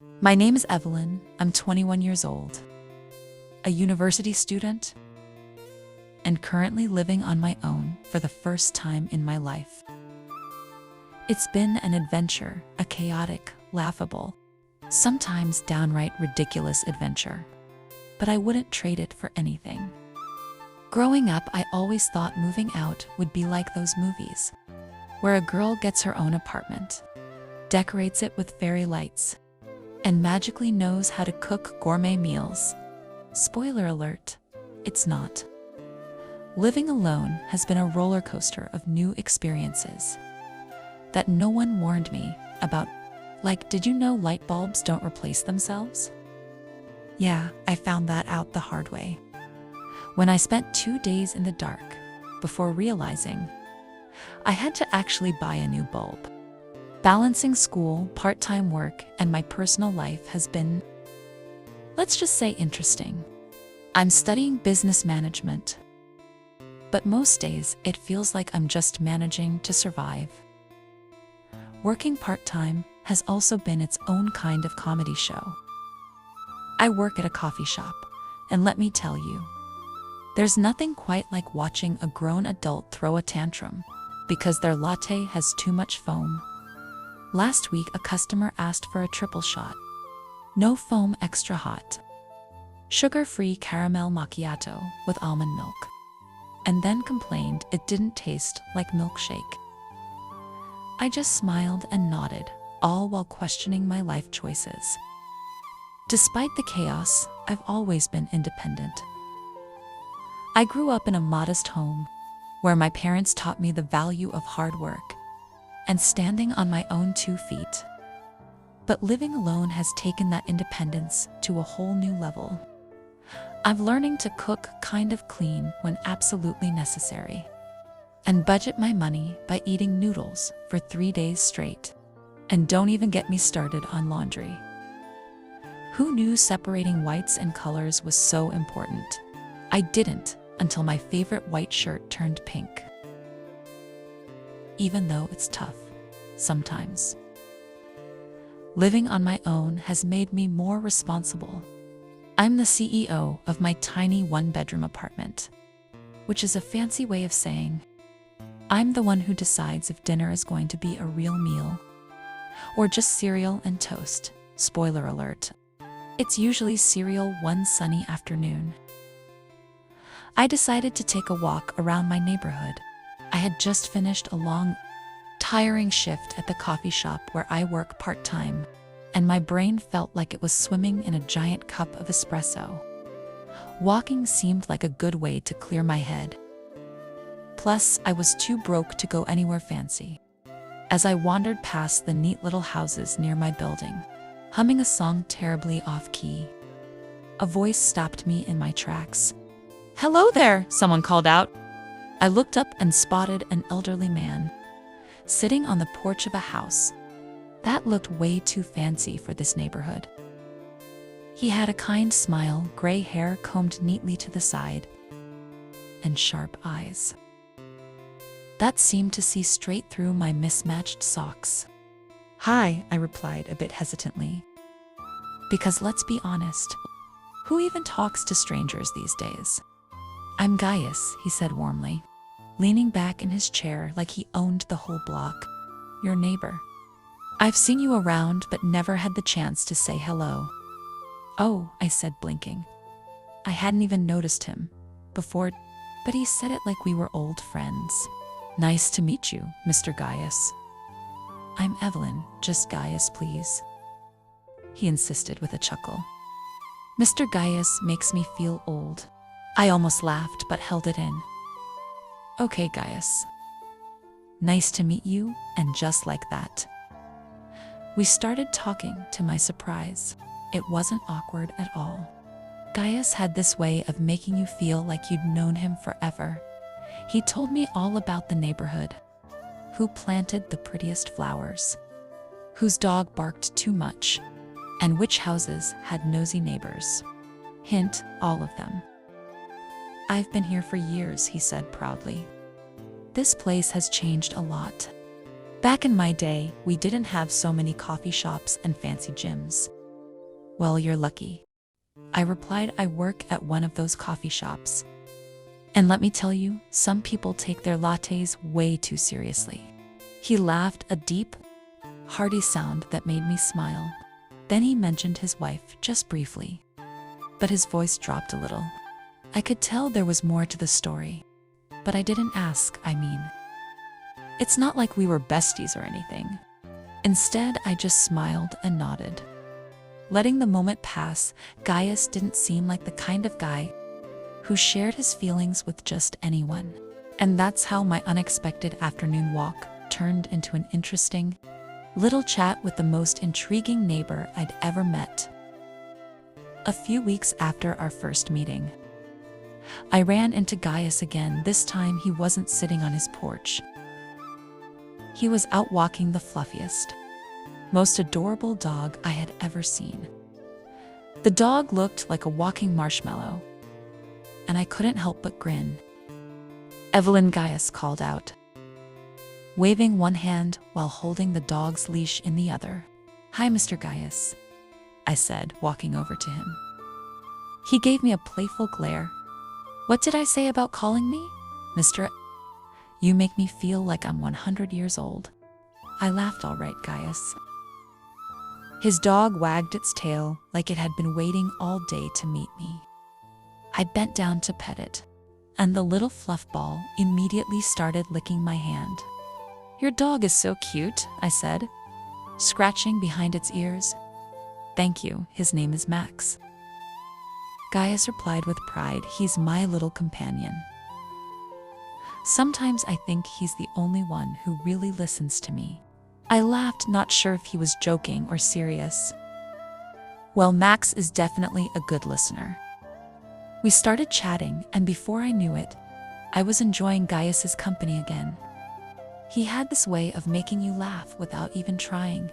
My name is Evelyn. I'm 21 years old, a university student, and currently living on my own for the first time in my life. It's been an adventure, a chaotic, laughable, sometimes downright ridiculous adventure, but I wouldn't trade it for anything. Growing up, I always thought moving out would be like those movies, where a girl gets her own apartment, decorates it with fairy lights, and magically knows how to cook gourmet meals. Spoiler alert, it's not. Living alone has been a roller coaster of new experiences that no one warned me about. Like, did you know light bulbs don't replace themselves? Yeah, I found that out the hard way, when I spent 2 days in the dark before realizing I had to actually buy a new bulb. Balancing school, part-time work, and my personal life has been, let's just say, interesting. I'm studying business management, but most days it feels like I'm just managing to survive. Working part-time has also been its own kind of comedy show. I work at a coffee shop, and let me tell you, there's nothing quite like watching a grown adult throw a tantrum because their latte has too much foam. Last week, a customer asked for a triple shot. No foam, extra hot. Sugar-free caramel macchiato with almond milk. And then complained it didn't taste like milkshake. I just smiled and nodded, all while questioning my life choices. Despite the chaos, I've always been independent. I grew up in a modest home where my parents taught me the value of hard work and standing on my own 2 feet. But living alone has taken that independence to a whole new level. I'm learning to cook kind of clean when absolutely necessary, and budget my money by eating noodles for 3 days straight. And don't even get me started on laundry. Who knew separating whites and colors was so important? I didn't until my favorite white shirt turned pink. Even though it's tough sometimes. Living on my own has made me more responsible. I'm the CEO of my tiny 1-bedroom apartment, which is a fancy way of saying I'm the one who decides if dinner is going to be a real meal or just cereal and toast. Spoiler alert, it's usually cereal one sunny afternoon. I decided to take a walk around my neighborhood. I had just finished a long, tiring shift at the coffee shop where I work part-time, and my brain felt like it was swimming in a giant cup of espresso. Walking seemed like a good way to clear my head. Plus, I was too broke to go anywhere fancy. As I wandered past the neat little houses near my building, humming a song terribly off-key, a voice stopped me in my tracks. "Hello there," someone called out. I looked up and spotted an elderly man sitting on the porch of a house that looked way too fancy for this neighborhood. He had a kind smile, gray hair combed neatly to the side, and sharp eyes that seemed to see straight through my mismatched socks. "Hi," I replied a bit hesitantly. Because let's be honest, who even talks to strangers these days? "I'm Gaius," he said warmly, leaning back in his chair like he owned the whole block. "Your neighbor. I've seen you around but never had the chance to say hello." "Oh," I said, blinking. I hadn't even noticed him before, but he said it like we were old friends. "Nice to meet you, Mr. Gaius." "I'm Evelyn, just Gaius, please," he insisted with a chuckle. Mr. Gaius makes me feel old. I almost laughed but held it in. "Okay, Gaius. Nice to meet you," and just like that, we started talking. To my surprise, it wasn't awkward at all. Gaius had this way of making you feel like you'd known him forever. He told me all about the neighborhood, who planted the prettiest flowers, whose dog barked too much, and which houses had nosy neighbors. Hint, all of them. "I've been here for years," he said proudly. "This place has changed a lot. Back in my day, we didn't have so many coffee shops and fancy gyms. Well, you're lucky. I replied, I work at one of those coffee shops. And let me tell you, some people take their lattes way too seriously. He laughed, a deep, hearty sound that made me smile. Then he mentioned his wife just briefly, but his voice dropped a little. I could tell there was more to the story, but I didn't ask. It's not like we were besties or anything. Instead, I just smiled and nodded. Letting the moment pass, Gaius didn't seem like the kind of guy who shared his feelings with just anyone. And that's how my unexpected afternoon walk turned into an interesting little chat with the most intriguing neighbor I'd ever met. A few weeks after our first meeting, I ran into Gaius again. This time he wasn't sitting on his porch. He was out walking the fluffiest, most adorable dog I had ever seen. The dog looked like a walking marshmallow, and I couldn't help but grin. "Evelyn," Gaius called out, waving one hand while holding the dog's leash in the other. "Hi, Mr. Gaius," I said, walking over to him. He gave me a playful glare. "What did I say about calling me Mr.? You make me feel like I'm 100 years old." I laughed. "All right, Gaius." His dog wagged its tail like it had been waiting all day to meet me. I bent down to pet it, and the little fluff ball immediately started licking my hand. "Your dog is so cute," I said, scratching behind its ears. "Thank you, his name is Max." Gaius replied with pride, "He's my little companion. Sometimes I think he's the only one who really listens to me." I laughed, not sure if he was joking or serious. "Well, Max is definitely a good listener." We started chatting, and before I knew it, I was enjoying Gaius's company again. He had this way of making you laugh without even trying.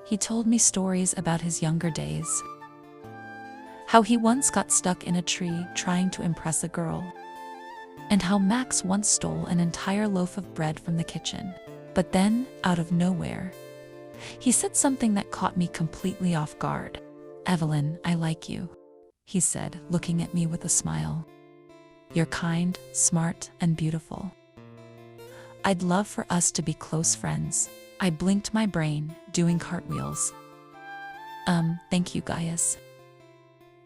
He told me stories about his younger days, how he once got stuck in a tree trying to impress a girl, and how Max once stole an entire loaf of bread from the kitchen. But then, out of nowhere, he said something that caught me completely off guard. "Evelyn, I like you," he said, looking at me with a smile. "You're kind, smart, and beautiful. I'd love for us to be close friends." I blinked, my brain doing cartwheels. Thank you, Gaius."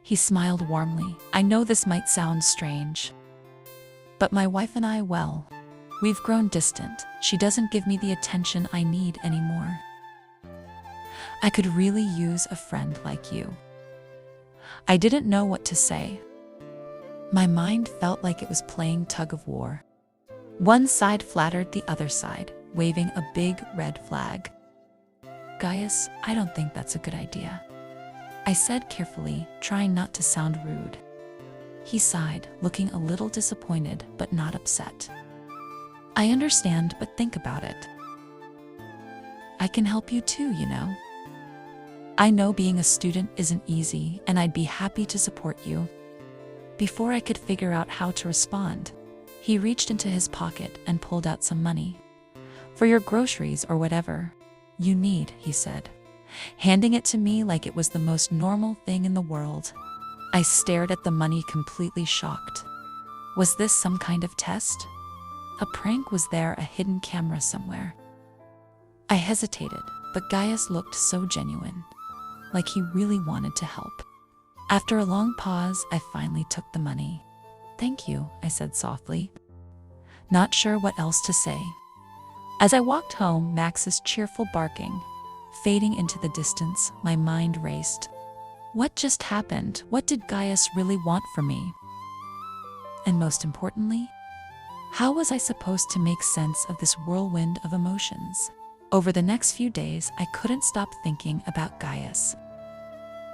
He smiled warmly. "I know this might sound strange, but my wife and I, well, we've grown distant. She doesn't give me the attention I need anymore. I could really use a friend like you." I didn't know what to say. My mind felt like it was playing tug of war. One side flattered the other side, waving a big red flag. "Gaius, I don't think that's a good idea," I said carefully, trying not to sound rude. He sighed, looking a little disappointed but not upset. "I understand, but think about it. I can help you too, you know. I know being a student isn't easy, and I'd be happy to support you." Before I could figure out how to respond, he reached into his pocket and pulled out some money. "For your groceries or whatever you need," he said, handing it to me like it was the most normal thing in the world. I stared at the money, completely shocked. Was this some kind of test? A prank? Was there a hidden camera somewhere? I hesitated, but Gaius looked so genuine, like he really wanted to help. After a long pause, I finally took the money. "Thank you," I said softly, not sure what else to say. As I walked home, Max's cheerful barking fading into the distance, my mind raced. What just happened? What did Gaius really want from me? And most importantly, how was I supposed to make sense of this whirlwind of emotions? Over the next few days, I couldn't stop thinking about Gaius.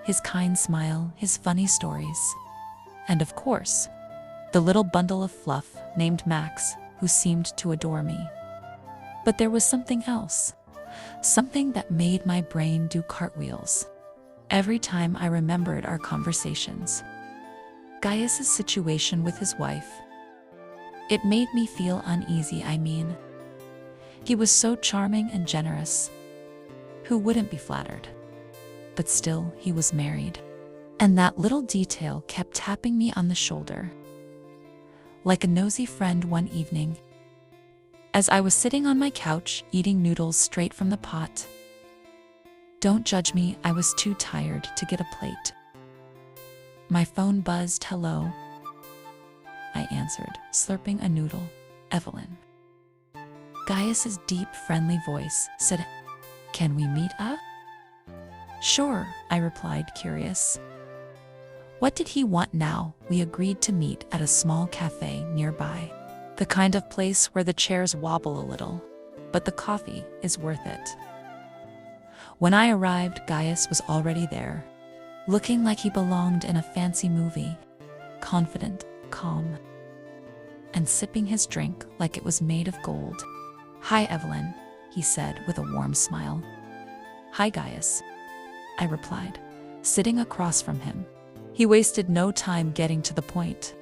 His kind smile, his funny stories, and of course, the little bundle of fluff named Max, who seemed to adore me. But there was something else, something that made my brain do cartwheels every time I remembered our conversations. Gaius's situation with his wife. It made me feel uneasy. He was so charming and generous. Who wouldn't be flattered? but still he was married. And that little detail kept tapping me on the shoulder, like a nosy friend one evening, as I was sitting on my couch eating noodles straight from the pot. Don't judge me, I was too tired to get a plate. My phone buzzed. Hello, I answered, slurping a noodle. Evelyn. Gaius's deep, friendly voice said, "Can we meet up?" "Sure," I replied, curious. What did he want now? We agreed to meet at a small cafe nearby. The kind of place where the chairs wobble a little, but the coffee is worth it. When I arrived, Gaius was already there, looking like he belonged in a fancy movie, confident, calm, and sipping his drink like it was made of gold. "Hi, Evelyn," he said with a warm smile. "Hi, Gaius," I replied, sitting across from him. He wasted no time getting to the point.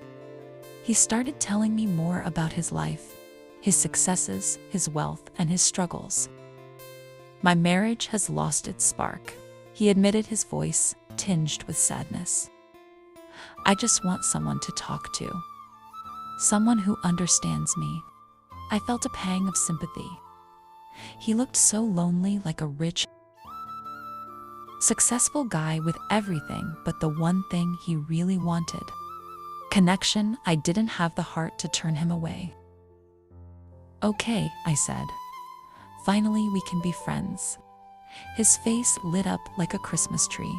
He started telling me more about his life, his successes, his wealth, and his struggles. "My marriage has lost its spark," he admitted, his voice tinged with sadness. "I just want someone to talk to, someone who understands me." I felt a pang of sympathy. He looked so lonely, like a rich, successful guy with everything but the one thing he really wanted: connection. I didn't have the heart to turn him away. "Okay," I said. "Finally we can be friends." His face lit up like a Christmas tree.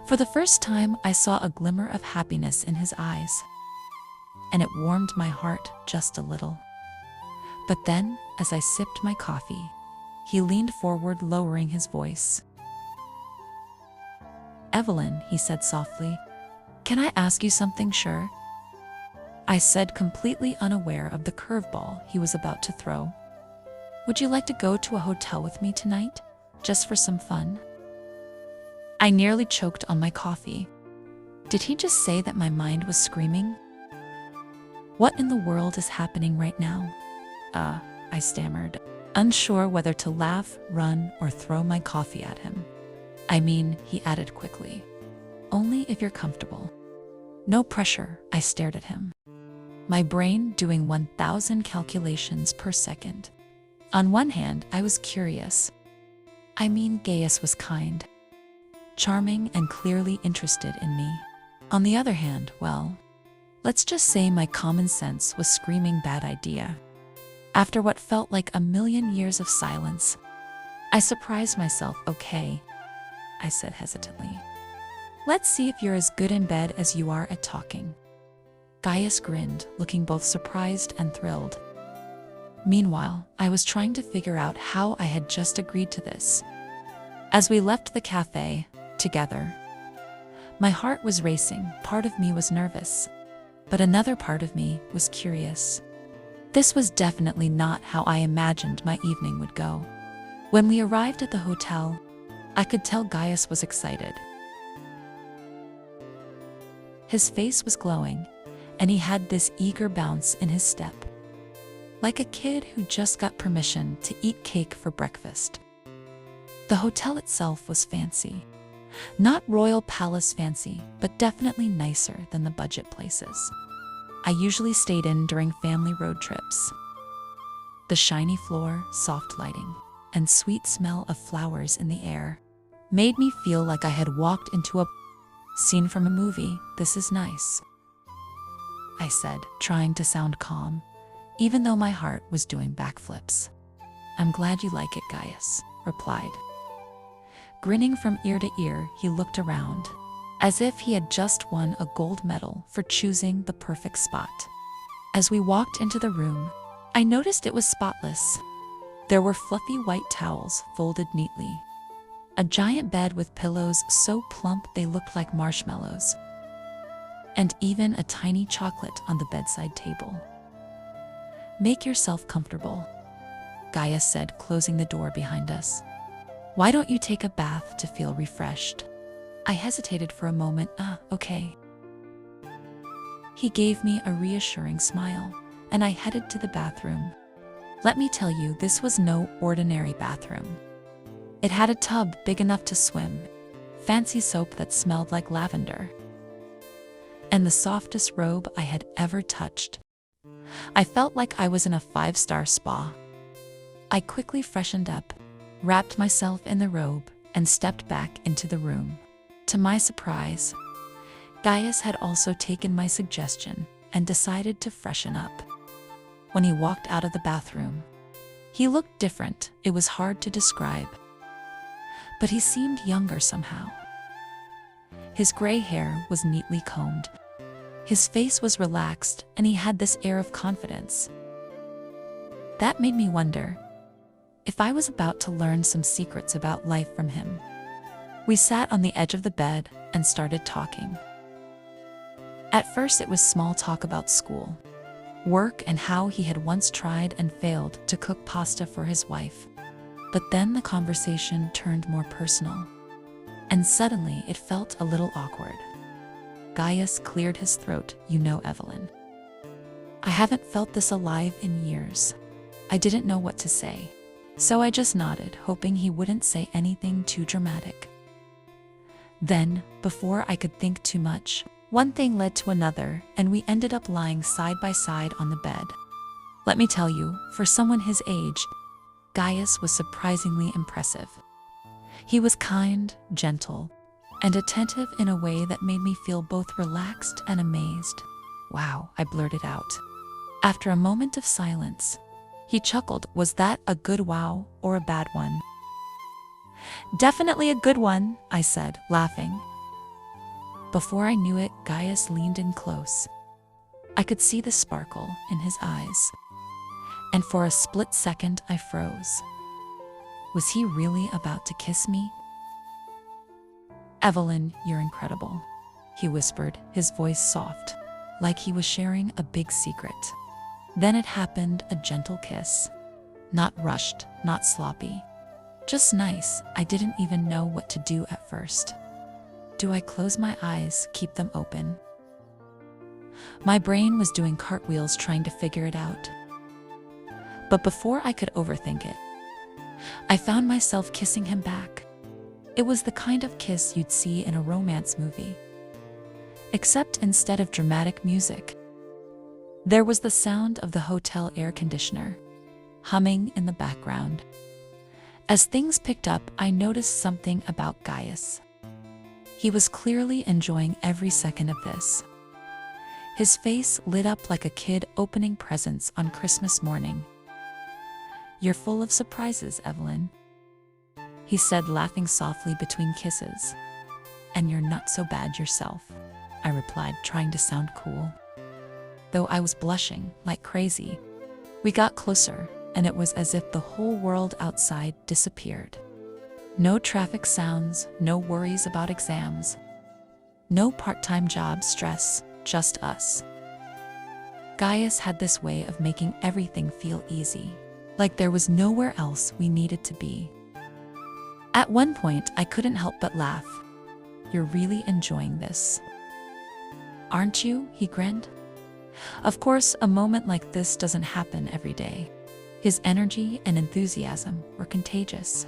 For the first time, I saw a glimmer of happiness in his eyes, and it warmed my heart just a little. But then, as I sipped my coffee, he leaned forward, lowering his voice. "Evelyn," he said softly, "can I ask you something?" "Sure," I said, completely unaware of the curveball he was about to throw. "Would you like to go to a hotel with me tonight, just for some fun?" I nearly choked on my coffee. Did he just say that my mind was screaming? What in the world is happening right now? I stammered, unsure whether to laugh, run, or throw my coffee at him. "I mean," he added quickly, "only if you're comfortable." "No pressure," I stared at him, my brain doing 1,000 calculations per second. On one hand, I was curious. I mean, Gaius was kind, charming, and clearly interested in me. On the other hand, well, let's just say my common sense was screaming bad idea. After what felt like a million years of silence, I surprised myself. "Okay," I said hesitantly. "Let's see if you're as good in bed as you are at talking." Gaius grinned, looking both surprised and thrilled. Meanwhile, I was trying to figure out how I had just agreed to this. As we left the cafe together, my heart was racing. Part of me was nervous, but another part of me was curious. This was definitely not how I imagined my evening would go. When we arrived at the hotel, I could tell Gaius was excited. His face was glowing, and he had this eager bounce in his step, like a kid who just got permission to eat cake for breakfast. The hotel itself was fancy. Not royal palace fancy, but definitely nicer than the budget places I usually stayed in during family road trips. The shiny floor, soft lighting, and sweet smell of flowers in the air made me feel like I had walked into a scene from a movie. "This is nice," I said, trying to sound calm, even though my heart was doing backflips. "I'm glad you like it," Gaius replied. Grinning from ear to ear, he looked around, as if he had just won a gold medal for choosing the perfect spot. As we walked into the room, I noticed it was spotless. There were fluffy white towels folded neatly, a giant bed with pillows so plump they looked like marshmallows, and even a tiny chocolate on the bedside table. "Make yourself comfortable," Gaius said, closing the door behind us. "Why don't you take a bath to feel refreshed?" I hesitated for a moment. Okay." He gave me a reassuring smile, and I headed to the bathroom. Let me tell you, this was no ordinary bathroom. It had a tub big enough to swim, fancy soap that smelled like lavender, and the softest robe I had ever touched. I felt like I was in a 5-star spa. I quickly freshened up, wrapped myself in the robe, and stepped back into the room. To my surprise, Gaius had also taken my suggestion and decided to freshen up. When he walked out of the bathroom, he looked different. It was hard to describe, but he seemed younger somehow. His gray hair was neatly combed. His face was relaxed, and he had this air of confidence. That made me wonder if I was about to learn some secrets about life from him. We sat on the edge of the bed and started talking. At first it was small talk about school, work, and how he had once tried and failed to cook pasta for his wife. But then the conversation turned more personal, and suddenly it felt a little awkward. Gaius cleared his throat. "You know, Evelyn, I haven't felt this alive in years." I didn't know what to say, so I just nodded, hoping he wouldn't say anything too dramatic. Then, before I could think too much, one thing led to another, and we ended up lying side by side on the bed. Let me tell you, for someone his age, Gaius was surprisingly impressive. He was kind, gentle, and attentive in a way that made me feel both relaxed and amazed. "Wow," I blurted out. After a moment of silence, he chuckled. "Was that a good wow or a bad one?" "Definitely a good one," I said, laughing. Before I knew it, Gaius leaned in close. I could see the sparkle in his eyes, and for a split second I froze. Was he really about to kiss me? "Evelyn, you're incredible," he whispered, his voice soft, like he was sharing a big secret. Then it happened, a gentle kiss. Not rushed, not sloppy. Just nice. I didn't even know what to do at first. Do I close my eyes, keep them open? My brain was doing cartwheels trying to figure it out. But before I could overthink it, I found myself kissing him back. It was the kind of kiss you'd see in a romance movie. Except instead of dramatic music, there was the sound of the hotel air conditioner humming in the background. As things picked up, I noticed something about Gaius. He was clearly enjoying every second of this. His face lit up like a kid opening presents on Christmas morning. "You're full of surprises, Evelyn," he said, laughing softly between kisses. "And you're not so bad yourself," I replied, trying to sound cool, though I was blushing like crazy. We got closer, and it was as if the whole world outside disappeared. No traffic sounds, no worries about exams, no part-time job stress, just us. Gaius had this way of making everything feel easy, like there was nowhere else we needed to be. At one point, I couldn't help but laugh. "You're really enjoying this, aren't you?" he grinned. Of course, a moment like this doesn't happen every day. His energy and enthusiasm were contagious.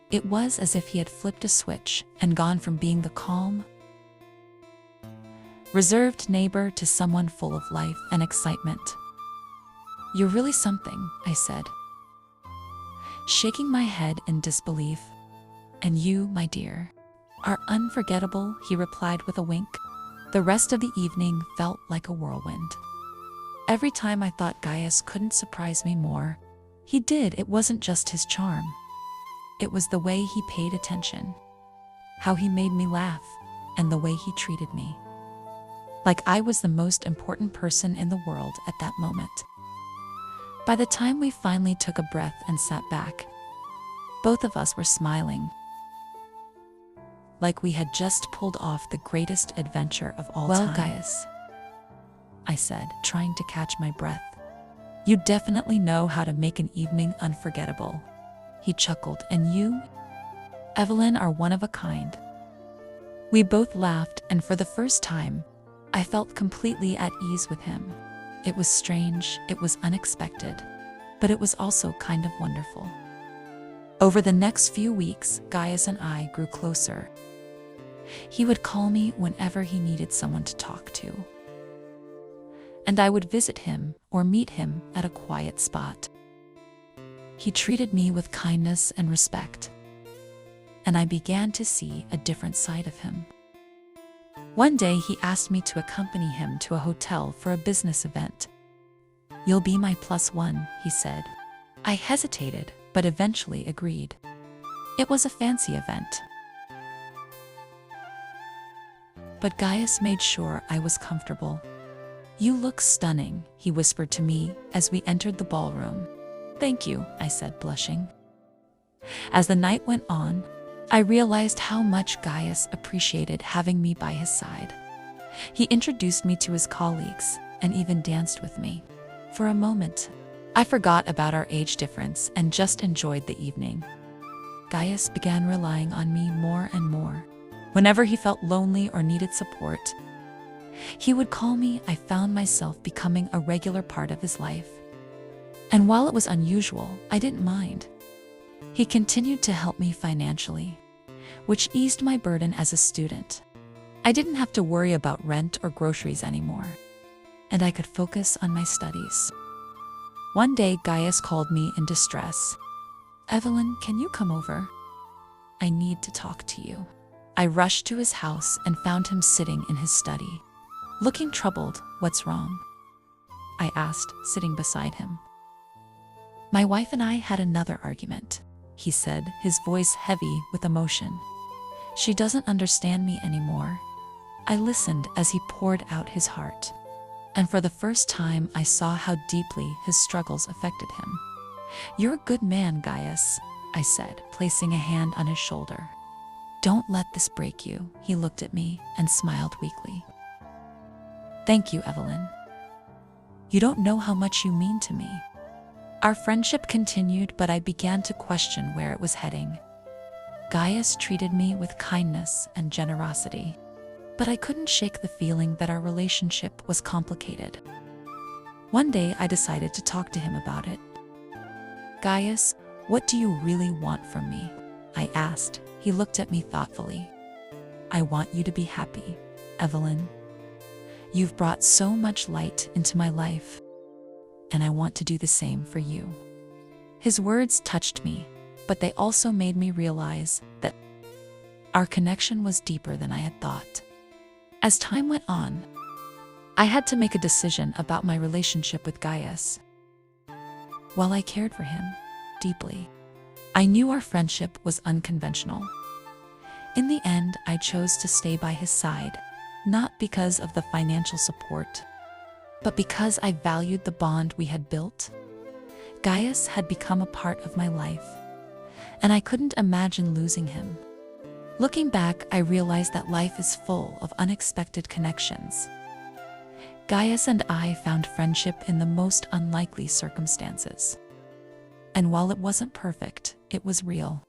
It was as if he had flipped a switch and gone from being the calm, reserved neighbor to someone full of life and excitement. "You're really something," I said, shaking my head in disbelief. "And you, my dear, are unforgettable," he replied with a wink. The rest of the evening felt like a whirlwind. Every time I thought Gaius couldn't surprise me more, he did. It wasn't just his charm. It was the way he paid attention, how he made me laugh, and the way he treated me. Like I was the most important person in the world at that moment. By the time we finally took a breath and sat back, both of us were smiling, like we had just pulled off the greatest adventure of all time. "Well, Gaius," I said, trying to catch my breath, "you definitely know how to make an evening unforgettable." He chuckled. "And you, Evelyn, are one of a kind." We both laughed, and for the first time, I felt completely at ease with him. It was strange, it was unexpected, but it was also kind of wonderful. Over the next few weeks, Gaius and I grew closer. He would call me whenever he needed someone to talk to, and I would visit him or meet him at a quiet spot. He treated me with kindness and respect, and I began to see a different side of him. One day he asked me to accompany him to a hotel for a business event. "You'll be my +1, he said. I hesitated, but eventually agreed. It was a fancy event, but Gaius made sure I was comfortable. "You look stunning," he whispered to me as we entered the ballroom. "Thank you," I said, blushing. As the night went on, I realized how much Gaius appreciated having me by his side. He introduced me to his colleagues and even danced with me. For a moment, I forgot about our age difference and just enjoyed the evening. Gaius began relying on me more and more. Whenever he felt lonely or needed support, he would call me. I found myself becoming a regular part of his life. And while it was unusual, I didn't mind. He continued to help me financially, which eased my burden as a student. I didn't have to worry about rent or groceries anymore, and I could focus on my studies. One day, Gaius called me in distress. "Evelyn, can you come over? I need to talk to you." I rushed to his house and found him sitting in his study, looking troubled. "What's wrong?" I asked, sitting beside him. "My wife and I had another argument," he said, his voice heavy with emotion. "She doesn't understand me anymore." I listened as he poured out his heart, and for the first time I saw how deeply his struggles affected him. "You're a good man, Gaius," I said, placing a hand on his shoulder. "Don't let this break you." He looked at me and smiled weakly. "Thank you, Evelyn. You don't know how much you mean to me." Our friendship continued, but I began to question where it was heading. Gaius treated me with kindness and generosity, but I couldn't shake the feeling that our relationship was complicated. One day I decided to talk to him about it. "Gaius, what do you really want from me?" I asked. He looked at me thoughtfully. "I want you to be happy, Evelyn. You've brought so much light into my life, and I want to do the same for you." His words touched me, but they also made me realize that our connection was deeper than I had thought. As time went on, I had to make a decision about my relationship with Gaius. While I cared for him deeply, I knew our friendship was unconventional. In the end, I chose to stay by his side, not because of the financial support, but because I valued the bond we had built. Gaius had become a part of my life, and I couldn't imagine losing him. Looking back, I realized that life is full of unexpected connections. Gaius and I found friendship in the most unlikely circumstances. And while it wasn't perfect, it was real.